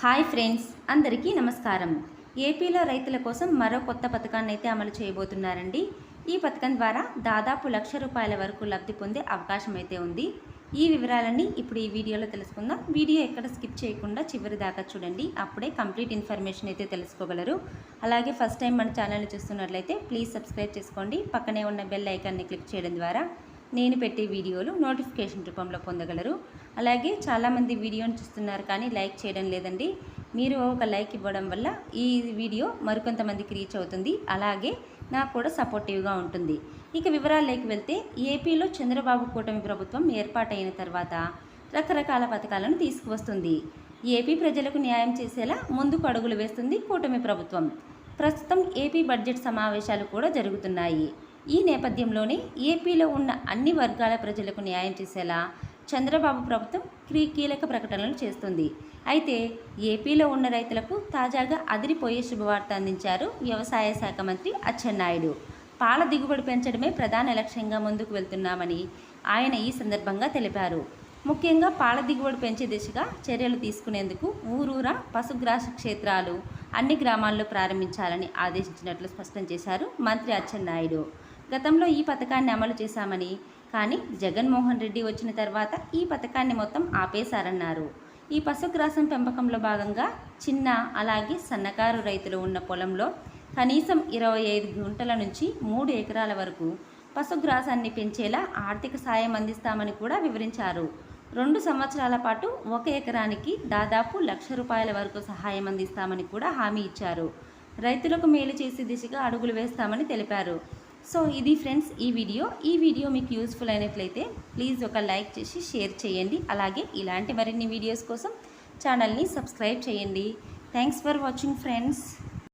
Hi friends, అందరికీ నమస్కారం. ఏపీలో రైతుల కోసం మరో కొత్త పథకాన్ని అయితే అమలు చేయబోతున్నారండి. ఈ పథకం ద్వారా దాదాపు ₹1,00,000 వరకు లబ్ధి పొందే అవకాశం అయితే ఉంది. ఈ వివరాలన్నీ ఇప్పుడు ఈ వీడియోలో తెలుసుకుందాం. వీడియో ఎక్కడ స్కిప్ చేయకుండా చివరి దాకా చూడండి. అప్పుడే కంప్లీట్ ఇన్ఫర్మేషన్ అయితే తెలుసుకోగలరు. అలాగే ఫస్ట్ టైం మన ఛానల్ని చూస్తున్నట్లయితే ప్లీజ్ సబ్స్క్రైబ్ చేసుకోండి. పక్కనే ఉన్న బెల్ ఐకాన్ని క్లిక్ చేయడం ద్వారా నేను పెట్టే వీడియోలు నోటిఫికేషన్ రూపంలో పొందగలరు. అలాగే చాలామంది వీడియోని చూస్తున్నారు కానీ లైక్ చేయడం లేదండి. మీరు ఒక లైక్ ఇవ్వడం వల్ల ఈ వీడియో మరికొంతమందికి రీచ్ అవుతుంది. అలాగే నాకు కూడా సపోర్టివ్గా ఉంటుంది. ఇక వివరాల్లోకి వెళ్తే, ఏపీలో చంద్రబాబు కూటమి ప్రభుత్వం ఏర్పాటైన తర్వాత రకరకాల పథకాలను తీసుకువస్తుంది. ఏపీ ప్రజలకు న్యాయం చేసేలా ముందుకు అడుగులు వేస్తుంది కూటమి ప్రభుత్వం. ప్రస్తుతం ఏపీ బడ్జెట్ సమావేశాలు కూడా జరుగుతున్నాయి. ఈ నేపథ్యంలోనే ఏపీలో ఉన్న అన్ని వర్గాల ప్రజలకు న్యాయం చేసేలా చంద్రబాబు ప్రభుత్వం కీలక ప్రకటనలు చేస్తుంది. అయితే ఏపీలో ఉన్న రైతులకు తాజాగా అదిరిపోయే శుభవార్త అందించారు వ్యవసాయ శాఖ మంత్రి అచ్చెన్నాయుడు. పాల దిగుబడి పెంచడమే ప్రధాన లక్ష్యంగా ముందుకు వెళ్తున్నామని ఆయన ఈ సందర్భంగా తెలిపారు. ముఖ్యంగా పాల దిగుబడి పెంచే దిశగా చర్యలు తీసుకునేందుకు ఊరూరా పశుగ్రాస క్షేత్రాలు అన్ని గ్రామాల్లో ప్రారంభించాలని ఆదేశించినట్లు స్పష్టం చేశారు మంత్రి అచ్చెన్నాయుడు. గతంలో ఈ పథకాన్ని అమలు చేశామని, కానీ జగన్మోహన్ రెడ్డి వచ్చిన తర్వాత ఈ పథకాన్ని మొత్తం ఆపేశారన్నారు. ఈ పశుగ్రాసం పెంపకంలో భాగంగా చిన్న అలాగే సన్నకారు రైతులు ఉన్న పొలంలో కనీసం 25 గుంటల నుంచి 3 ఎకరాల వరకు పశుగ్రాసాన్ని పెంచేలా ఆర్థిక సాయం అందిస్తామని కూడా వివరించారు. 2 సంవత్సరాల పాటు 1 ఎకరానికి దాదాపు ₹1,00,000 వరకు సహాయం అందిస్తామని కూడా హామీ ఇచ్చారు. రైతులకు మేలు చేసే దిశగా అడుగులు వేస్తామని తెలిపారు. సో ఇది ఫ్రెండ్స్ ఈ వీడియో మీకు యూస్ఫుల్ అయినట్లయితే ప్లీజ్ ఒక లైక్ చేసి షేర్ చేయండి. అలాగే ఇలాంటి మరిన్ని వీడియోస్ కోసం ఛానల్ని సబ్స్క్రైబ్ చేయండి. Thanks for watching friends.